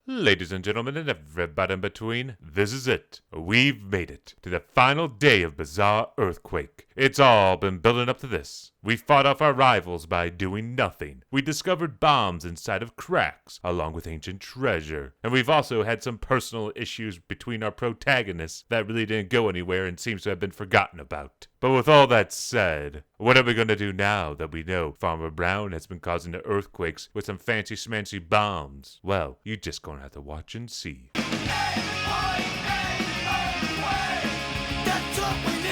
Ladies and gentlemen, and everybody in between, this is it. We've made it to the final day of Bizarre Earthquake. It's all been building up to this. We fought off our rivals by doing nothing. We discovered bombs inside of cracks, along with ancient treasure. And we've also had some personal issues between our protagonists that really didn't go anywhere and seems to have been forgotten about. But with all that said, what are we going to do now that we know Farmer Brown has been causing the earthquakes with some fancy smancy bombs? Well, you're just going to have to watch and see. That's what we need.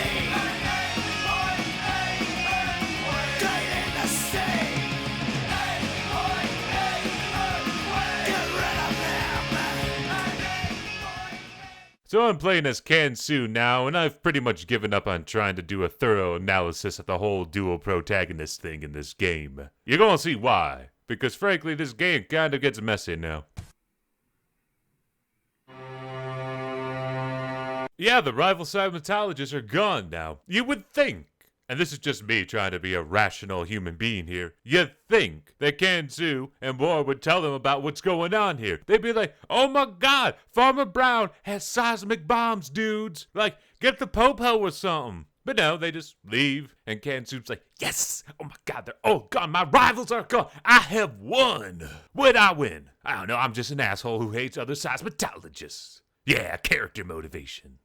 So I'm playing as Kansu now, and I've pretty much given up on trying to do a thorough analysis of the whole dual protagonist thing in this game. You're gonna see why, because frankly this game kinda gets messy now. Yeah, the rival cybermetallurgists are gone now. You would think, and this is just me trying to be a rational human being here, you'd think that Kansu and War would tell them about what's going on here. They'd be like, oh my god, Farmer Brown has seismic bombs, dudes. Like, get the popo or something. But no, they just leave, and Kansu's like, yes! Oh my god, they're all gone. My rivals are gone. I have won. What'd I win? I don't know, I'm just an asshole who hates other seismetologists. Yeah, character motivation.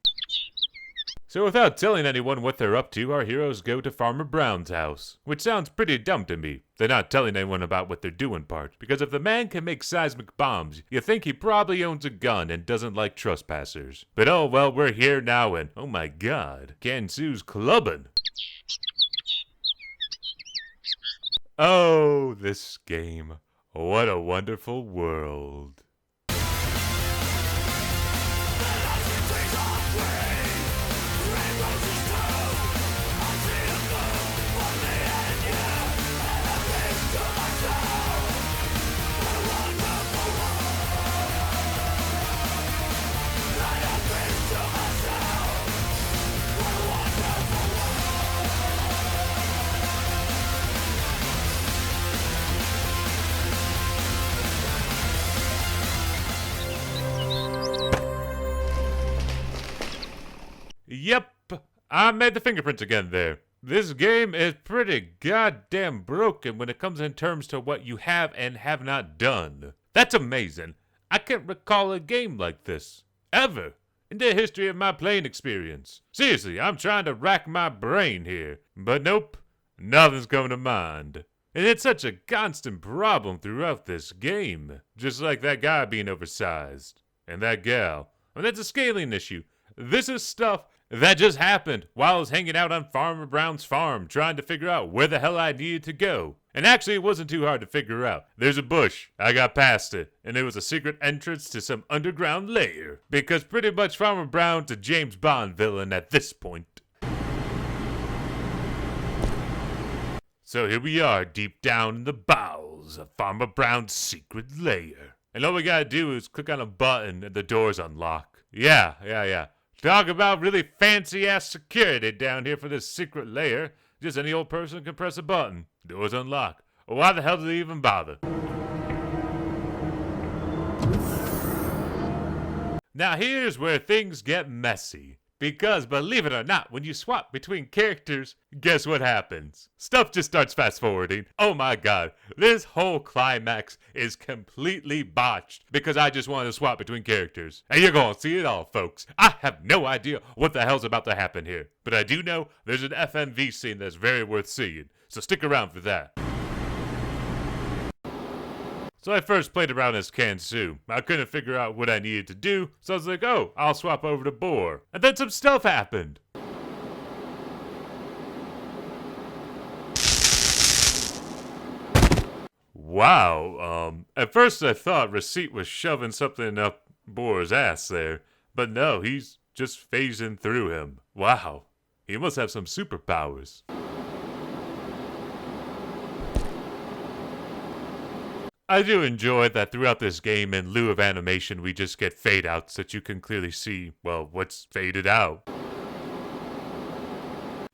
So without telling anyone what they're up to, our heroes go to Farmer Brown's house. Which sounds pretty dumb to me. They're not telling anyone about what they're doing part. Because if the man can make seismic bombs, you think he probably owns a gun and doesn't like trespassers. But oh well, we're here now and oh my god, Kansu's clubbing. Oh, this game. What a wonderful world. Yep, I made the fingerprints again there. This game is pretty goddamn broken when it comes in terms to what you have and have not done. That's amazing. I can't recall a game like this, ever, in the history of my playing experience. Seriously, I'm trying to rack my brain here, but nope, nothing's coming to mind. And it's such a constant problem throughout this game, just like that guy being oversized, and that gal. And that's a scaling issue. This is stuff that just happened while I was hanging out on Farmer Brown's farm trying to figure out where the hell I needed to go. And actually it wasn't too hard to figure out. There's a bush. I got past it. And it was a secret entrance to some underground lair. Because pretty much Farmer Brown's a James Bond villain at this point. So here we are deep down in the bowels of Farmer Brown's secret lair. And all we gotta do is click on a button and the doors unlock. Yeah. Talk about really fancy-ass security down here for this secret lair. Just any old person can press a button. Doors unlock. Why the hell did they even bother? Now here's where things get messy. Because, believe it or not, when you swap between characters, guess what happens? Stuff just starts fast-forwarding. Oh my god, this whole climax is completely botched because I just wanted to swap between characters. And you're gonna see it all, folks. I have no idea what the hell's about to happen here. But I do know there's an FMV scene that's very worth seeing, so stick around for that. So I first played around as Kansu. I couldn't figure out what I needed to do, so I was like, oh, I'll swap over to Boar. And then some stuff happened. Wow, at first I thought Receipt was shoving something up Boar's ass there, but no, he's just phasing through him. Wow, he must have some superpowers. I do enjoy that throughout this game, in lieu of animation, we just get fade outs that you can clearly see, well, what's faded out.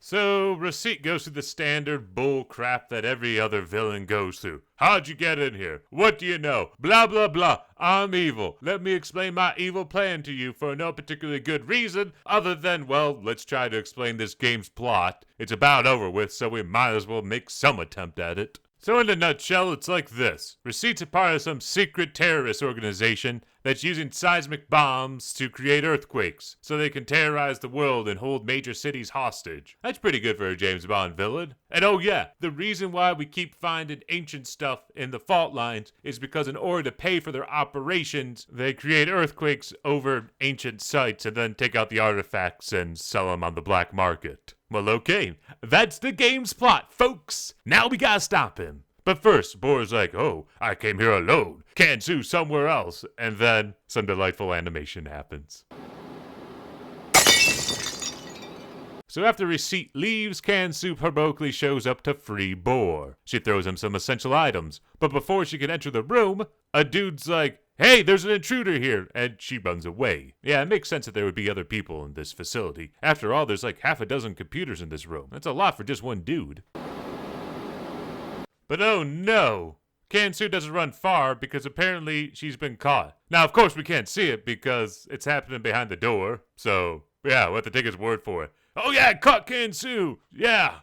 So, Receipt goes through the standard bull crap that every other villain goes through. How'd you get in here? What do you know? Blah, blah, blah. I'm evil. Let me explain my evil plan to you for no particularly good reason, other than, well, let's try to explain this game's plot. It's about over with, so we might as well make some attempt at it. So in a nutshell, it's like this. Receipt's a part of some secret terrorist organization that's using seismic bombs to create earthquakes so they can terrorize the world and hold major cities hostage. That's pretty good for a James Bond villain. And oh yeah, the reason why we keep finding ancient stuff in the fault lines is because in order to pay for their operations, they create earthquakes over ancient sites and then take out the artifacts and sell them on the black market. Well, okay, that's the game's plot, folks. Now we gotta stop him. But first, Boar's like, oh, I came here alone. Can't sue somewhere else. And then some delightful animation happens. So after Receipt leaves, Kansu heroically shows up to free Boar. She throws him some essential items. But before she can enter the room, a dude's like, hey, there's an intruder here, and she runs away. Yeah, it makes sense that there would be other people in this facility. After all, there's like half a dozen computers in this room. That's a lot for just one dude. But oh no! Kansu doesn't run far because apparently she's been caught. Now, of course, we can't see it because it's happening behind the door. So, yeah, we'll have to take his word for it. Oh yeah, caught Kansu! Yeah,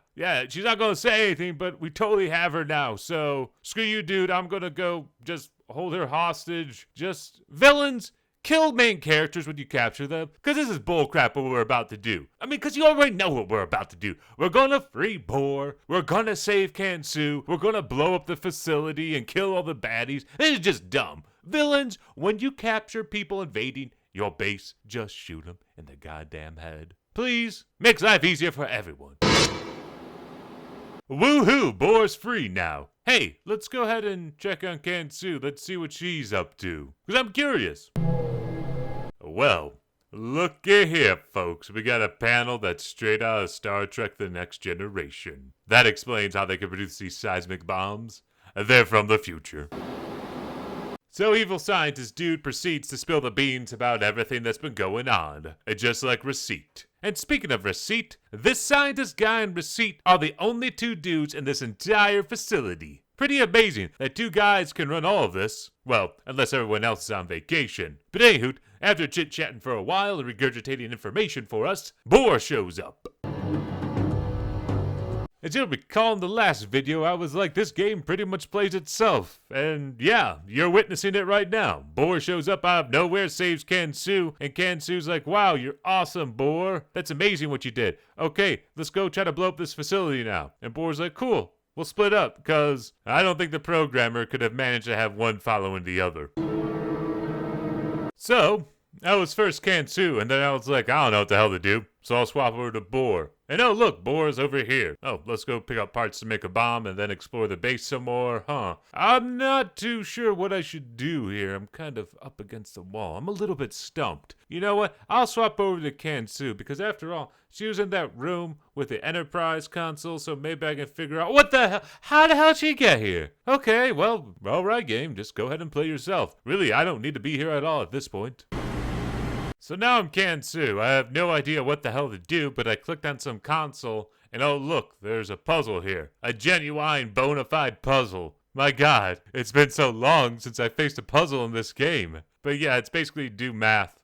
she's not gonna say anything, but we totally have her now. So, screw you, dude. I'm gonna go just hold her hostage. Just villains, kill main characters when you capture them, because this is bullcrap what we're about to do. I mean, because you already know what we're about to do. We're gonna free Boar, we're gonna save Kansu, we're gonna blow up the facility and kill all the baddies. This is just dumb. Villains, when you capture people invading your base, just shoot them in the goddamn head. Please, makes life easier for everyone. Woohoo, Boar's free now. Hey, let's go ahead and check on Kansu. Let's see what she's up to, because I'm curious. Well, looky here, folks. We got a panel that's straight out of Star Trek The Next Generation. That explains how they can produce these seismic bombs. They're from the future. So evil scientist dude proceeds to spill the beans about everything that's been going on, just like Receipt. And speaking of Receipt, this scientist guy and Receipt are the only two dudes in this entire facility. Pretty amazing that two guys can run all of this. Well, unless everyone else is on vacation. But anywho, after chit-chatting for a while and regurgitating information for us, Boar shows up. As you'll recall in the last video, I was like, this game pretty much plays itself. And yeah, you're witnessing it right now. Boar shows up out of nowhere, saves Kansu, and Kansu's like, wow, you're awesome, Boar. That's amazing what you did. Okay, let's go try to blow up this facility now. And Boar's like, cool, we'll split up, because I don't think the programmer could have managed to have one following the other. So, I was first Kansu, and then I was like, I don't know what the hell to do, so I'll swap over to Boar. And oh look, Boar's over here. Oh, let's go pick up parts to make a bomb and then explore the base some more, huh? I'm not too sure what I should do here. I'm kind of up against the wall. I'm a little bit stumped. You know what? I'll swap over to Kansu, because after all, she was in that room with the Enterprise console, so maybe I can figure out what the hell, how the hell did she get here? Okay, well, alright game, just go ahead and play yourself. Really, I don't need to be here at all at this point. So now I'm Kansu. I have no idea what the hell to do, but I clicked on some console, and oh look, there's a puzzle here. A genuine, bona fide puzzle. My god, it's been so long since I faced a puzzle in this game. But yeah, it's basically do math.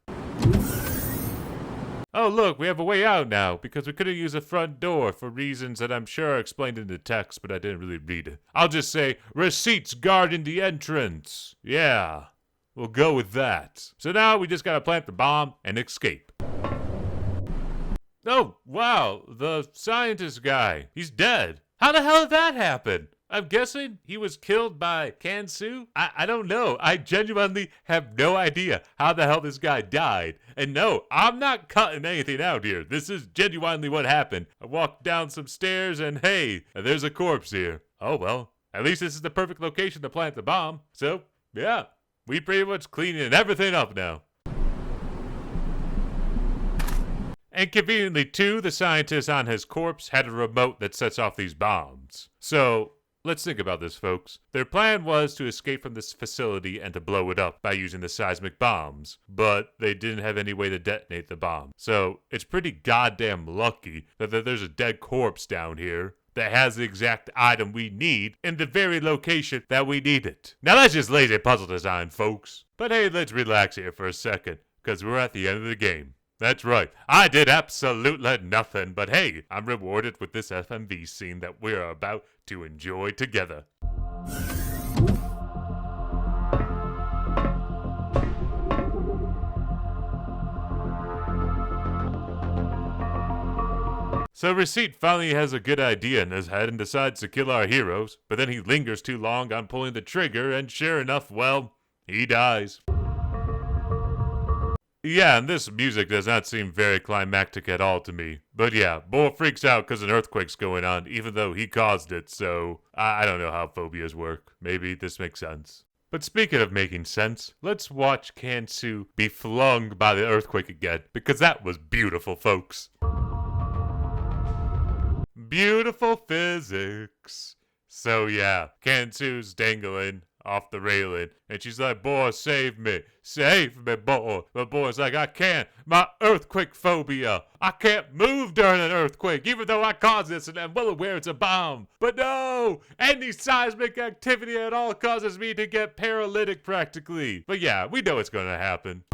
Oh look, we have a way out now, because we couldn't use a front door for reasons that I'm sure are explained in the text, but I didn't really read it. I'll just say, Receipts guarding the entrance. Yeah. We'll go with that. So now we just gotta plant the bomb and escape. Oh, wow, the scientist guy. He's dead. How the hell did that happen? I'm guessing he was killed by Kansu? I don't know. I genuinely have no idea how the hell this guy died. And no, I'm not cutting anything out here. This is genuinely what happened. I walked down some stairs and hey, there's a corpse here. Oh well, at least this is the perfect location to plant the bomb. So, yeah. We pretty much cleaning everything up now. And conveniently too, the scientist on his corpse had a remote that sets off these bombs. So, let's think about this, folks. Their plan was to escape from this facility and to blow it up by using the seismic bombs, but they didn't have any way to detonate the bomb. So it's pretty goddamn lucky that there's a dead corpse down here that has the exact item we need in the very location that we need it. Now that's just lazy puzzle design, folks. But hey, let's relax here for a second, because we're at the end of the game. That's right, I did absolutely nothing, but hey, I'm rewarded with this FMV scene that we're about to enjoy together. So Receipt finally has a good idea in his head and decides to kill our heroes, but then he lingers too long on pulling the trigger, and sure enough, well, he dies. Yeah, and this music does not seem very climactic at all to me. But yeah, Boar freaks out because an earthquake's going on, even though he caused it, so I don't know how phobias work. Maybe this makes sense. But speaking of making sense, let's watch Kansu be flung by the earthquake again, because that was beautiful, folks. Beautiful physics. So yeah, Kansu's dangling off the railing, and she's like, boy, save me, boy. But boy's like, I can't, my earthquake phobia. I can't move during an earthquake, even though I caused this and I'm well aware it's a bomb. But no, any seismic activity at all causes me to get paralytic practically. But yeah, we know it's gonna happen.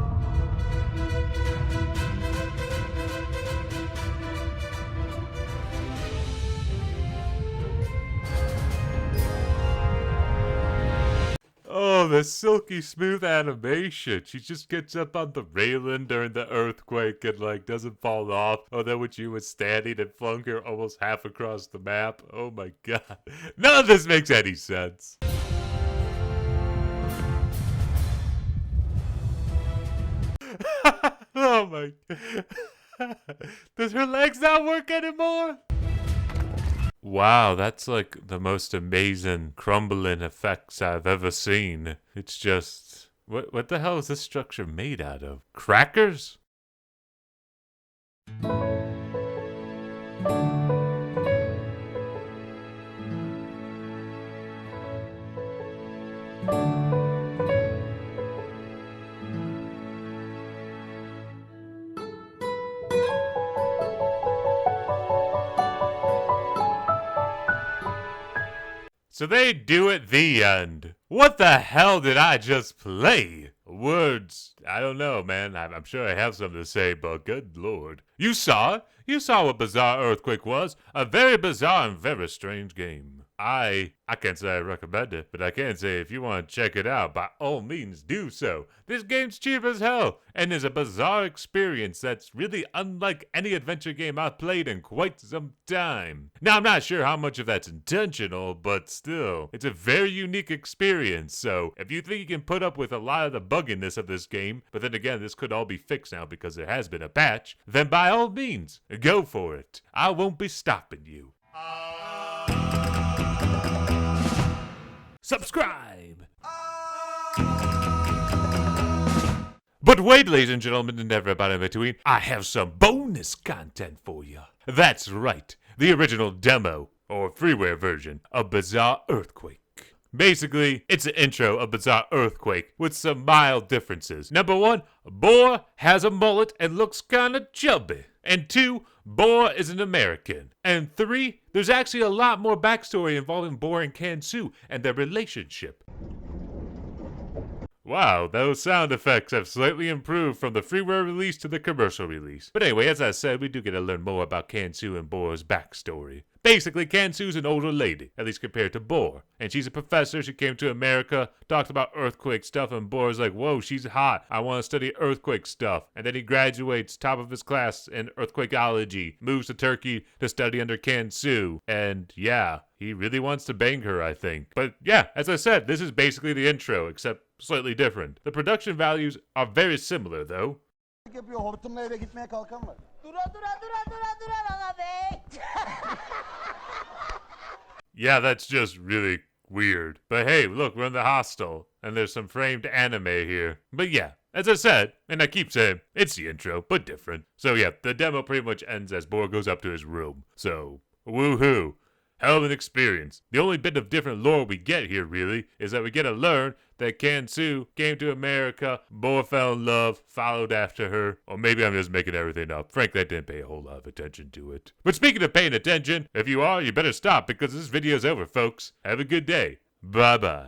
Oh, the silky smooth animation. She just gets up on the railing during the earthquake and like doesn't fall off. Oh, then when she was standing and flung her almost half across the map. Oh my god. None of this makes any sense. Oh my god. Does her legs not work anymore? Wow, that's like the most amazing crumbling effects I've ever seen. It's just, what the hell is this structure made out of? Crackers? So they do at the end. What the hell did I just play? Words, I don't know, man. I'm sure I have something to say, but good lord. You saw it? You saw what Bizarre Earthquake was. A very bizarre and very strange game. I can't say I recommend it, but I can say if you want to check it out, by all means do so. This game's cheap as hell, and is a bizarre experience that's really unlike any adventure game I've played in quite some time. Now, I'm not sure how much of that's intentional, but still, it's a very unique experience, so if you think you can put up with a lot of the bugginess of this game, but then again, this could all be fixed now because there has been a patch, then by all means, go for it. I won't be stopping you. Subscribe! But wait, ladies and gentlemen, and everybody in between, I have some bonus content for you. That's right, the original demo, or freeware version, of Bizarre Earthquake. Basically, it's an intro of Bizarre Earthquake with some mild differences. Number 1, Boar has a mullet and looks kinda chubby. And 2, Boar is an American. And 3, there's actually a lot more backstory involving Boar and Kansu and their relationship. Wow, those sound effects have slightly improved from the freeware release to the commercial release. But anyway, as I said, we do get to learn more about Kansu and Boar's backstory. Basically, Kansu's an older lady, at least compared to Boar. And she's a professor, she came to America, talked about earthquake stuff, and Boar's like, whoa, she's hot, I want to study earthquake stuff. And then he graduates, top of his class in earthquakeology, moves to Turkey to study under Kansu, and yeah, he really wants to bang her, I think. But yeah, as I said, this is basically the intro, except slightly different. The production values are very similar, though. Yeah, that's just really weird. But hey, look, we're in the hostel, and there's some framed anime here. But yeah, as I said, and I keep saying, it's the intro, but different. So yeah, the demo pretty much ends as Boar goes up to his room. So, woohoo. Hell of an experience. The only bit of different lore we get here, really, is that we get to learn that Kansu came to America, boy fell in love, followed after her. Or maybe I'm just making everything up. Frankly, I didn't pay a whole lot of attention to it. But speaking of paying attention, if you are, you better stop because this video's over, folks. Have a good day. Bye-bye.